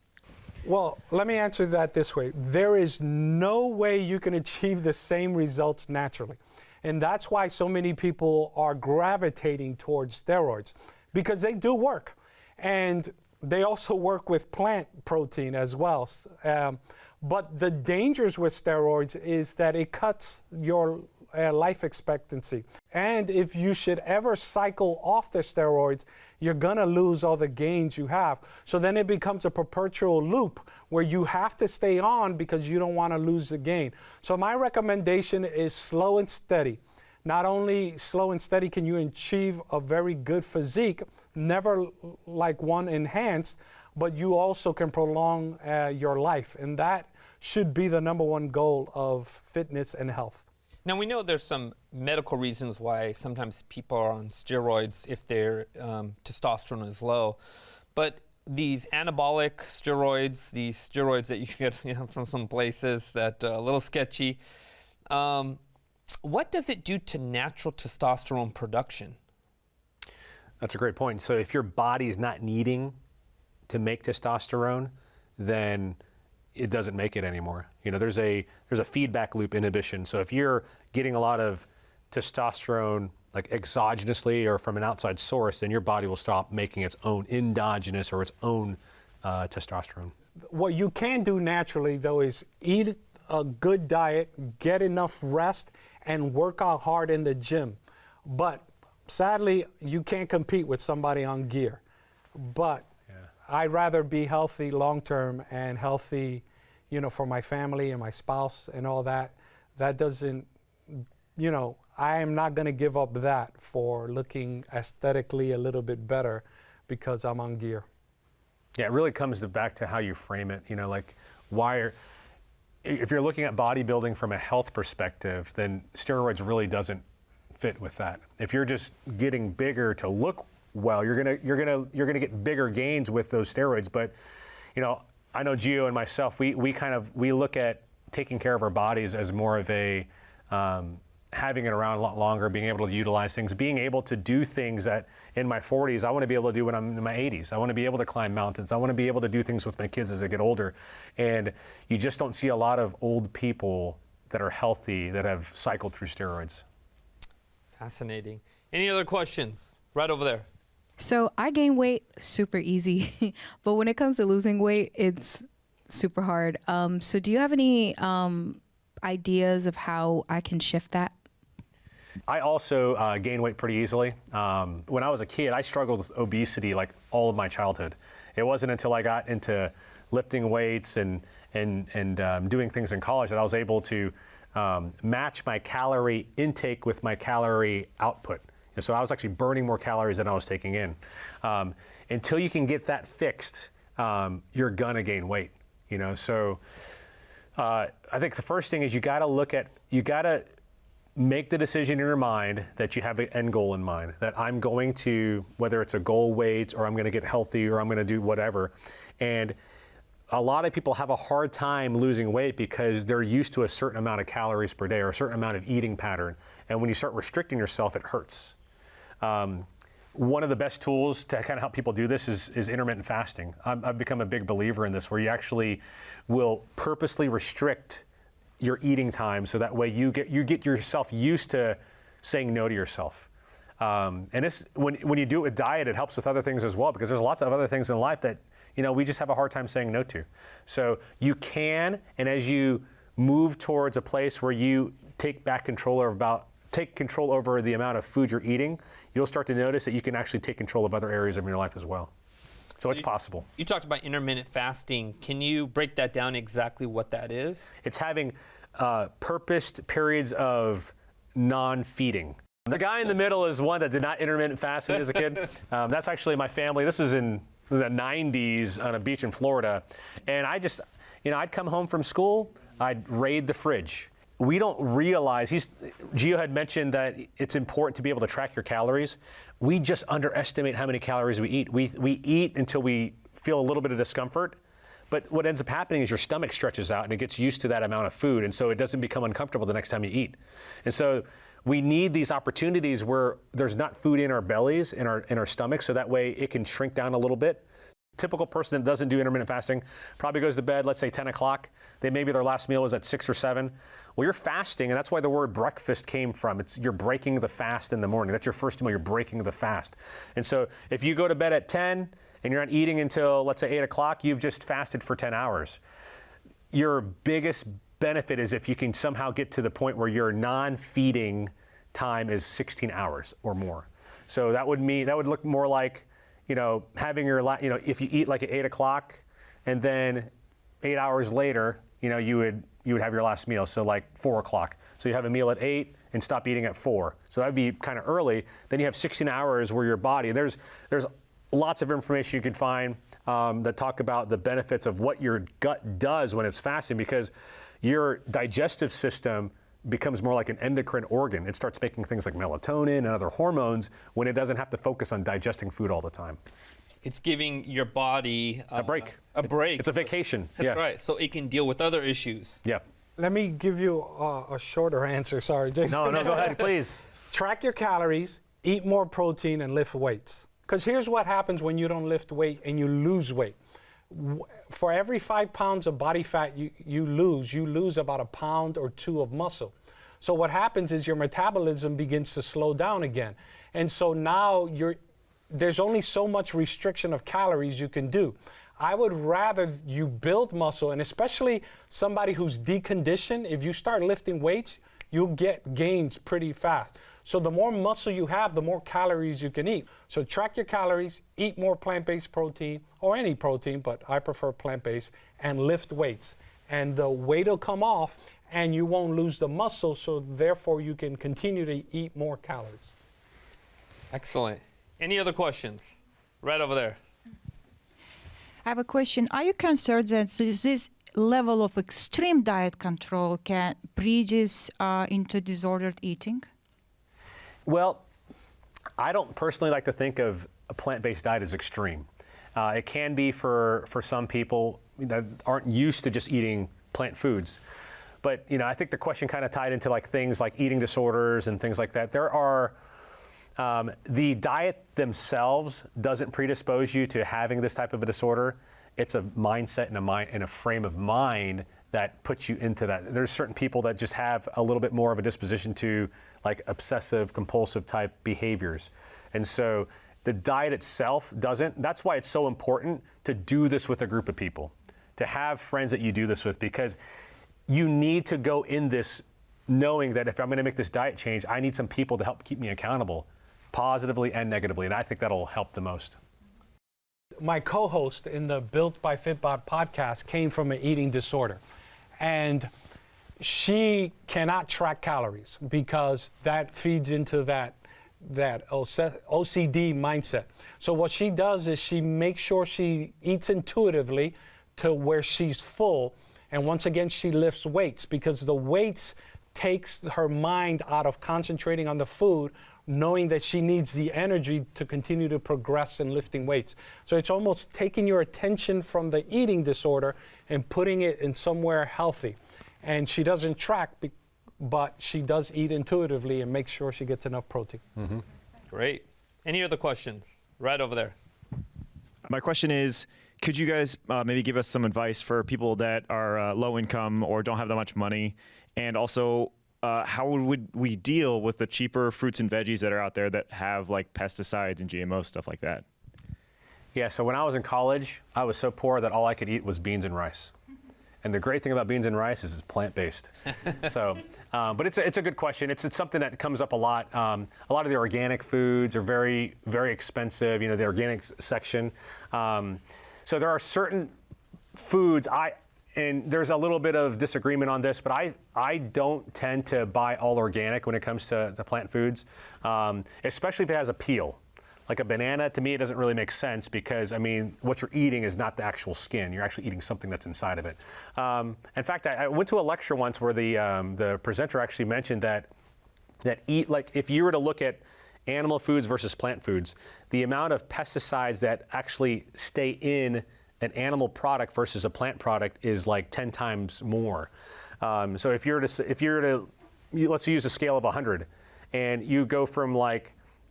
Well, let me answer that this way. There is no way you can achieve the same results naturally. And that's why so many people are gravitating towards steroids, because they do work. And they also work with plant protein as well. But the dangers with steroids is that it cuts your life expectancy. And if you should ever cycle off the steroids, you're gonna lose all the gains you have. So then it becomes a perpetual loop where you have to stay on because you don't wanna lose the gain. So my recommendation is slow and steady. Not only slow and steady can you achieve a very good physique, never like one enhanced, but you also can prolong your life. And that should be the #1 goal of fitness and health. Now, we know there's some medical reasons why sometimes people are on steroids if their testosterone is low. But these anabolic steroids, these steroids that you get from some places that are a little sketchy, what does it do to natural testosterone production? That's a great point. So if your body's not needing to make testosterone, then it doesn't make it anymore. There's a feedback loop inhibition. So if you're getting a lot of testosterone like exogenously or from an outside source, then your body will stop making its own endogenous or its own testosterone. What you can do naturally, though, is eat a good diet, get enough rest, and work out hard in the gym. But sadly, you can't compete with somebody on gear. But I'd rather be healthy long-term and healthy, for my family and my spouse and all that. That doesn't, I am not going to give up that for looking aesthetically a little bit better because I'm on gear. Yeah, it really comes back to how you frame it. If you're looking at bodybuilding from a health perspective, then steroids really doesn't fit with that. If you're just getting bigger to look well, you're gonna get bigger gains with those steroids. But I know Gio and myself, we look at taking care of our bodies as more of a having it around a lot longer, being able to utilize things, being able to do things that in my 40s I want to be able to do when I'm in my 80s. I want to be able to climb mountains. I want to be able to do things with my kids as they get older. And you just don't see a lot of old people that are healthy that have cycled through steroids. Fascinating. Any other questions? Right over there. So I gain weight super easy, but when it comes to losing weight, it's super hard. So do you have any ideas of how I can shift that? I also gain weight pretty easily. When I was a kid, I struggled with obesity like all of my childhood. It wasn't until I got into lifting weights and doing things in college that I was able to match my calorie intake with my calorie output. And so I was actually burning more calories than I was taking in. Until you can get that fixed, you're gonna gain weight. So I think the first thing is you gotta make the decision in your mind that you have an end goal in mind, that I'm going to, whether it's a goal weight or I'm going to get healthy or I'm going to do whatever. And a lot of people have a hard time losing weight because they're used to a certain amount of calories per day or a certain amount of eating pattern. And when you start restricting yourself, it hurts. One of the best tools to kind of help people do this is intermittent fasting. I've become a big believer in this, where you actually will purposely restrict your eating time, so that way you get yourself used to saying no to yourself. And this, when you do it with diet, it helps with other things as well, because there's lots of other things in life that we just have a hard time saying no to. So you can, and as you move towards a place where you take control over the amount of food you're eating, you'll start to notice that you can actually take control of other areas of your life as well. So it's possible. You talked about intermittent fasting. Can you break that down exactly what that is? It's having purposed periods of non-feeding. The guy in the middle is one that did not intermittent fast when he was a kid. That's actually my family. This is in the 90s on a beach in Florida. And I'd come home from school, I'd raid the fridge. We don't realize, Gio had mentioned that it's important to be able to track your calories. We just underestimate how many calories we eat. We eat until we feel a little bit of discomfort, but what ends up happening is your stomach stretches out and it gets used to that amount of food, and so it doesn't become uncomfortable the next time you eat. And so we need these opportunities where there's not food in our bellies, in our stomachs, so that way it can shrink down a little bit. Typical person that doesn't do intermittent fasting probably goes to bed, let's say 10 o'clock. Maybe their last meal was at 6 or 7. Well, you're fasting, and that's why the word breakfast came from. You're breaking the fast in the morning. That's your first meal, you're breaking the fast. And so if you go to bed at 10 and you're not eating until, let's say 8 o'clock, you've just fasted for 10 hours. Your biggest benefit is if you can somehow get to the point where your non-feeding time is 16 hours or more. So that would look more like, having your, if you eat like at 8 o'clock and then 8 hours later, you would have your last meal. So like 4 o'clock. So you have a meal at 8 and stop eating at 4. So that'd be kind of early. Then you have 16 hours where your body, there's lots of information you can find that talk about the benefits of what your gut does when it's fasting, because your digestive system becomes more like an endocrine organ. It starts making things like melatonin and other hormones when it doesn't have to focus on digesting food all the time. It's giving your body a break. A break. It's a vacation. That's right. So it can deal with other issues. Yeah. Let me give you a shorter answer. Sorry, Jason. No, go ahead, please. Track your calories, eat more protein, and lift weights. Because here's what happens when you don't lift weight and you lose weight. For every 5 pounds of body fat you lose about 1 pound or 2 of muscle. So what happens is your metabolism begins to slow down again. And so now there's only so much restriction of calories you can do. I would rather you build muscle, and especially somebody who's deconditioned, if you start lifting weights, you'll get gains pretty fast. So the more muscle you have, the more calories you can eat. So track your calories, eat more plant-based protein, or any protein, but I prefer plant-based, and lift weights. And the weight will come off, and you won't lose the muscle, so therefore you can continue to eat more calories. Excellent. Any other questions? Right over there. I have a question. Are you concerned that this level of extreme diet control can bridges into disordered eating? Well, I don't personally like to think of a plant-based diet as extreme. It can be for some people that aren't used to just eating plant foods. But I think the question kind of tied into like things like eating disorders and things like that. There are the diet themselves doesn't predispose you to having this type of a disorder. It's a mindset and a frame of mind that puts you into that. There's certain people that just have a little bit more of a disposition to like obsessive compulsive type behaviors. And so the diet itself doesn't. That's why it's so important to do this with a group of people, to have friends that you do this with, because you need to go in this knowing that if I'm going to make this diet change, I need some people to help keep me accountable, positively and negatively, and I think that'll help the most. My co-host in the Built by Fitbod podcast came from an eating disorder, and she cannot track calories because that feeds into that OCD mindset. So what she does is she makes sure she eats intuitively to where she's full, and once again she lifts weights because the weights takes her mind out of concentrating on the food, knowing that she needs the energy to continue to progress in lifting weights. So it's almost taking your attention from the eating disorder and putting it in somewhere healthy. And she doesn't track, but she does eat intuitively and make sure she gets enough protein. Great. Any other questions? Right over there. My question is, could you guys maybe give us some advice for people that are low income or don't have that much money? And also, how would we deal with the cheaper fruits and veggies that are out there that have like pesticides and GMO, stuff like that? Yeah, so when I was in college, I was so poor that all I could eat was beans and rice. And the great thing about beans and rice is it's plant-based. So, but it's a good question. It's something that comes up a lot. A lot of the organic foods are very, very expensive, the organic section. So there are certain foods, and there's a little bit of disagreement on this, but I don't tend to buy all organic when it comes to plant foods, especially if it has a peel. Like a banana, to me, it doesn't really make sense because, what you're eating is not the actual skin. You're actually eating something that's inside of it. In fact, I went to a lecture once where the presenter actually mentioned that if you were to look at animal foods versus plant foods, the amount of pesticides that actually stay in an animal product versus a plant product is like 10 times more. So if you're to let's use a scale of 100, and you go from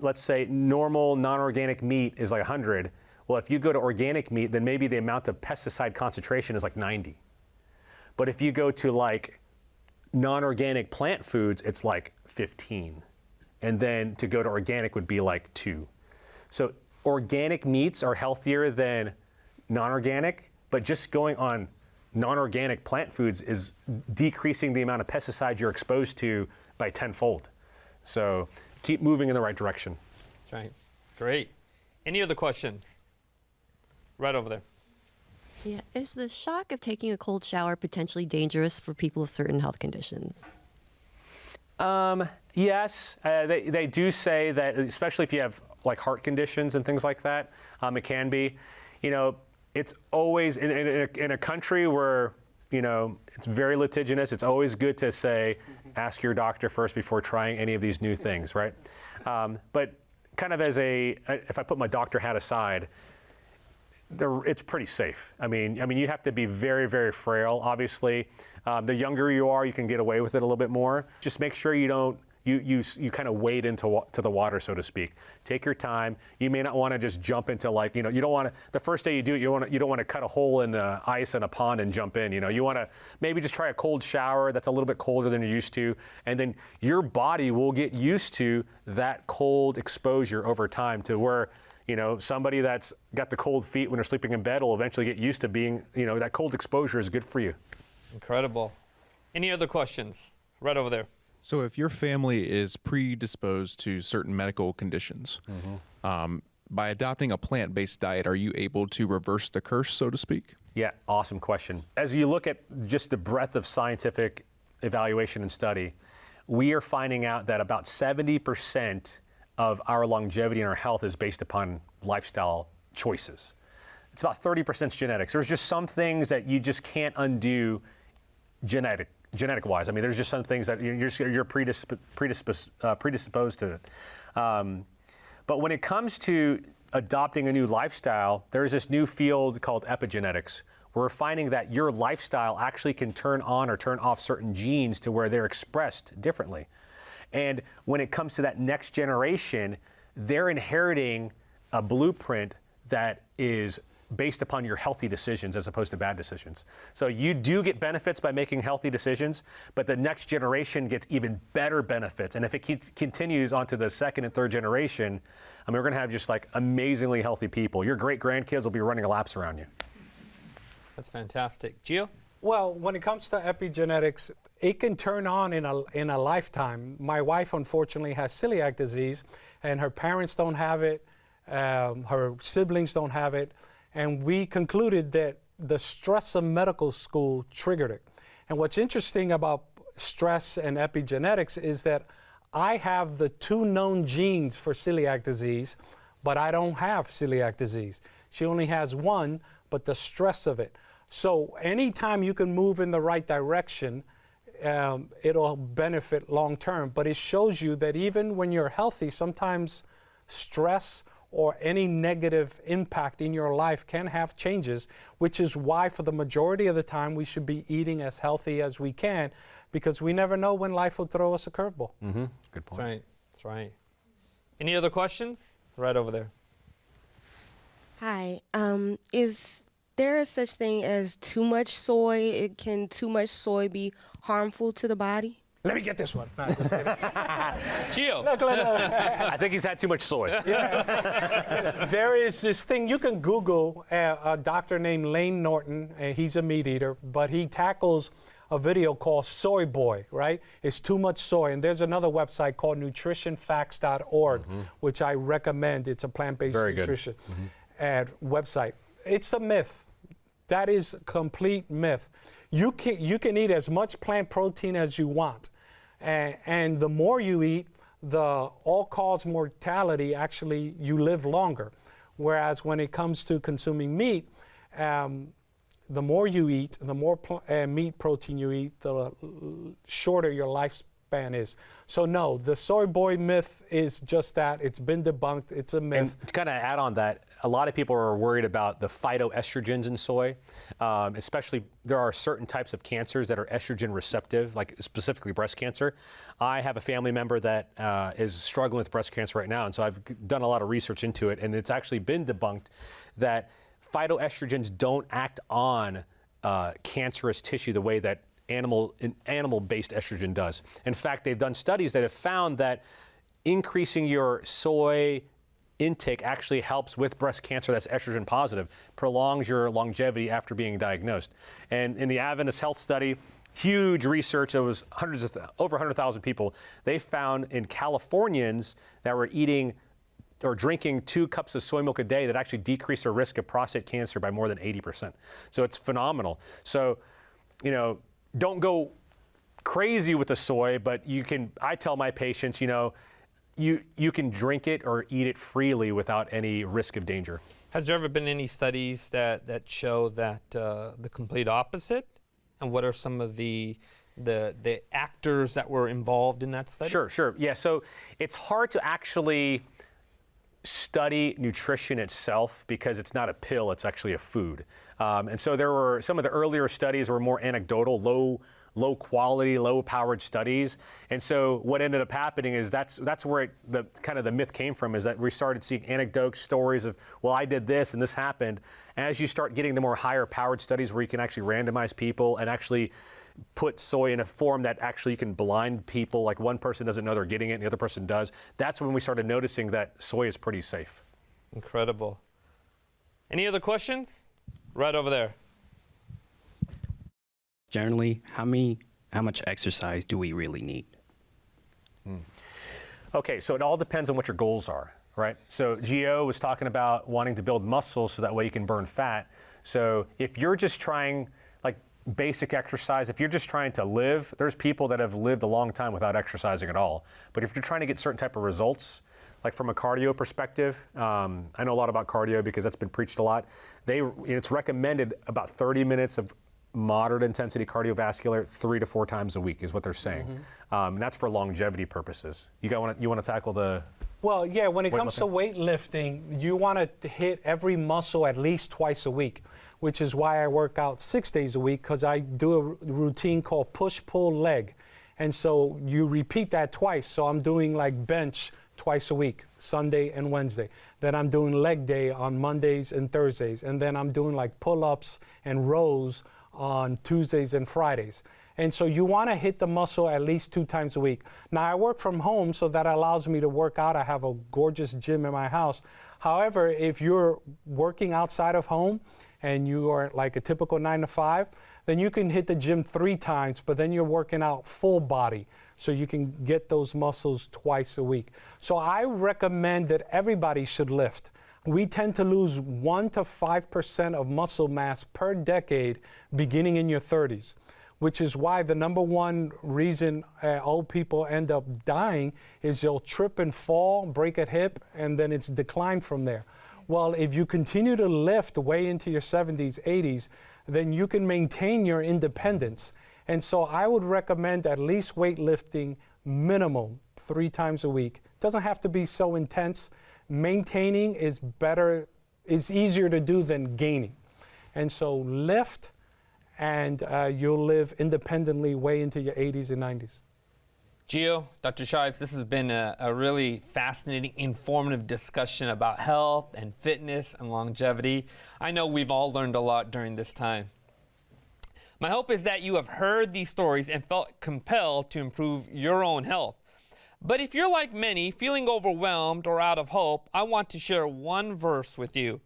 let's say normal non-organic meat is like 100. Well, if you go to organic meat, then maybe the amount of pesticide concentration is like 90. But if you go to non-organic plant foods, it's like 15. And then to go to organic would be like 2. So organic meats are healthier than non-organic, but just going on non-organic plant foods is decreasing the amount of pesticides you're exposed to by 10-fold. So keep moving in the right direction. That's right. Great. Any other questions? Right over there. Yeah. Is the shock of taking a cold shower potentially dangerous for people with certain health conditions? Yes. They do say that, especially if you have heart conditions and things like that, it can be. It's always, in a country where, it's very litigious, it's always good to say, ask your doctor first before trying any of these new things, right? But kind of if I put my doctor hat aside, it's pretty safe. You have to be very, very frail, obviously. The younger you are, you can get away with it a little bit more. Just make sure you don't, you kind of wade into the water, so to speak. Take your time. You may not want to just jump into you don't want to, the first day you do it, you don't want to cut a hole in the ice in a pond and jump in. You want to maybe just try a cold shower that's a little bit colder than you're used to, and then your body will get used to that cold exposure over time to where, somebody that's got the cold feet when they're sleeping in bed will eventually get used to being, that cold exposure is good for you. Incredible. Any other questions? Right over there. So if your family is predisposed to certain medical conditions, by adopting a plant-based diet, are you able to reverse the curse, so to speak? Yeah, awesome question. As you look at just the breadth of scientific evaluation and study, we are finding out that about 70% of our longevity and our health is based upon lifestyle choices. It's about 30% genetics. There's just some things that you just can't undo genetic-wise. There's just some things that you're predisposed to it. But when it comes to adopting a new lifestyle, there's this new field called epigenetics. We're finding that your lifestyle actually can turn on or turn off certain genes to where they're expressed differently. And when it comes to that next generation, they're inheriting a blueprint that is based upon your healthy decisions as opposed to bad decisions. So you do get benefits by making healthy decisions, but the next generation gets even better benefits. And if it continues onto the second and third generation, we're going to have just amazingly healthy people. Your great grandkids will be running laps around you. That's fantastic. Gio? Well, when it comes to epigenetics, it can turn on in a lifetime. My wife, unfortunately, has celiac disease, and her parents don't have it, her siblings don't have it, and we concluded that the stress of medical school triggered it. And what's interesting about stress and epigenetics is that I have the 2 known genes for celiac disease, but I don't have celiac disease. She only has 1, but the stress of it. So anytime you can move in the right direction, it'll benefit long term. But it shows you that even when you're healthy, sometimes stress or any negative impact in your life can have changes, which is why for the majority of the time we should be eating as healthy as we can, because we never know when life will throw us a curveball. Mm-hmm. Good point. That's right. That's right. Any other questions? Right over there. Hi. Is there a such thing as too much soy? Can too much soy be harmful to the body? Let me get this one. No, just kidding. Gio. I think he's had too much soy. There is this thing, you can Google a doctor named Lane Norton, and he's a meat eater, but he tackles a video called Soy Boy, right? It's too much soy. And there's another website called nutritionfacts.org, which I recommend. It's a plant-based nutrition website. It's a myth. That is a complete myth. You can eat as much plant protein as you want. And the more you eat, the all-cause mortality, actually, you live longer. Whereas when it comes to consuming meat, the more you eat, the more meat protein you eat, the shorter your lifespan is. So no, the soy boy myth is just that. It's been debunked. It's a myth. And to kind of add on that, a lot of people are worried about the phytoestrogens in soy. Especially, there are certain types of cancers that are estrogen receptive, like specifically breast cancer. I have a family member that is struggling with breast cancer right now, and so I've done a lot of research into it, and it's actually been debunked that phytoestrogens don't act on cancerous tissue the way that animal-based estrogen does. In fact, they've done studies that have found that increasing your soy intake actually helps with breast cancer that's estrogen positive, prolongs your longevity after being diagnosed. And in the Adventist Health Study, huge research, it was over 100,000 people, they found in Californians that were eating or drinking 2 cups of soy milk a day that actually decreased their risk of prostate cancer by more than 80%. So it's phenomenal. So, you know, don't go crazy with the soy, but you can, I tell my patients, you know, you can drink it or eat it freely without any risk of danger. Has there ever been any studies that show that the complete opposite? And what are some of the actors that were involved in that study? Sure. Yeah, so it's hard to actually study nutrition itself because it's not a pill, it's actually a food. And so there were some of the earlier studies were more anecdotal, low quality, low powered studies. And so what ended up happening is that's where the kind of the myth came from, is that we started seeing anecdotes, stories of, well, I did this and this happened. As you start getting the more higher powered studies where you can actually randomize people and actually put soy in a form that actually you can blind people, like one person doesn't know they're getting it and the other person does, that's when we started noticing that soy is pretty safe. Incredible. Any other questions? Right over there. Generally, how much exercise do we really need? Okay, so it all depends on what your goals are, right? So Gio was talking about wanting to build muscle so that way you can burn fat. So if you're just trying, like, basic exercise, if you're just trying to live, there's people that have lived a long time without exercising at all. But if you're trying to get certain type of results, like from a cardio perspective, I know a lot about cardio because that's been preached a lot. It's recommended about 30 minutes of moderate intensity cardiovascular 3 to 4 times a week is what they're saying. And that's for longevity purposes. You want to tackle the... Well, yeah, when it comes to weightlifting, you want to hit every muscle at least twice a week, which is why I work out 6 days a week, because I do a routine called push-pull-leg. And so you repeat that twice. So I'm doing like bench twice a week, Sunday and Wednesday. Then I'm doing leg day on Mondays and Thursdays. And then I'm doing like pull-ups and rows on Tuesdays and Fridays. And so you want to hit the muscle at least 2 times a week. Now, I work from home, so that allows me to work out. I have a gorgeous gym in my house. However, if you're working outside of home and you are like a typical 9 to 5, then you can hit the gym 3 times, but then you're working out full body, so you can get those muscles twice a week. So I recommend that everybody should lift. We tend to lose 1 to 5% of muscle mass per decade beginning in your 30s, which is why the number one reason old people end up dying is they'll trip and fall, break a hip, and then it's declined from there. Well, if you continue to lift way into your 70s, 80s, then you can maintain your independence. And so I would recommend at least weightlifting minimum 3 times a week. Doesn't have to be so intense. Maintaining is better, is easier to do than gaining. And so lift, and you'll live independently way into your 80s and 90s. Gio, Dr. Shives, this has been a really fascinating, informative discussion about health and fitness and longevity. I know we've all learned a lot during this time. My hope is that you have heard these stories and felt compelled to improve your own health. But if you're like many, feeling overwhelmed or out of hope, I want to share one verse with you.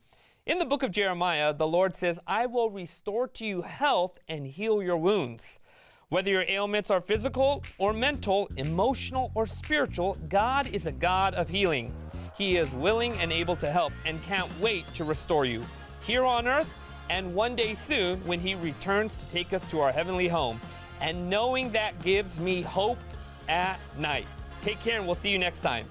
In the book of Jeremiah, the Lord says, "I will restore to you health and heal your wounds." Whether your ailments are physical or mental, emotional or spiritual, God is a God of healing. He is willing and able to help and can't wait to restore you here on earth and one day soon when He returns to take us to our heavenly home. And knowing that gives me hope at night. Take care, and we'll see you next time.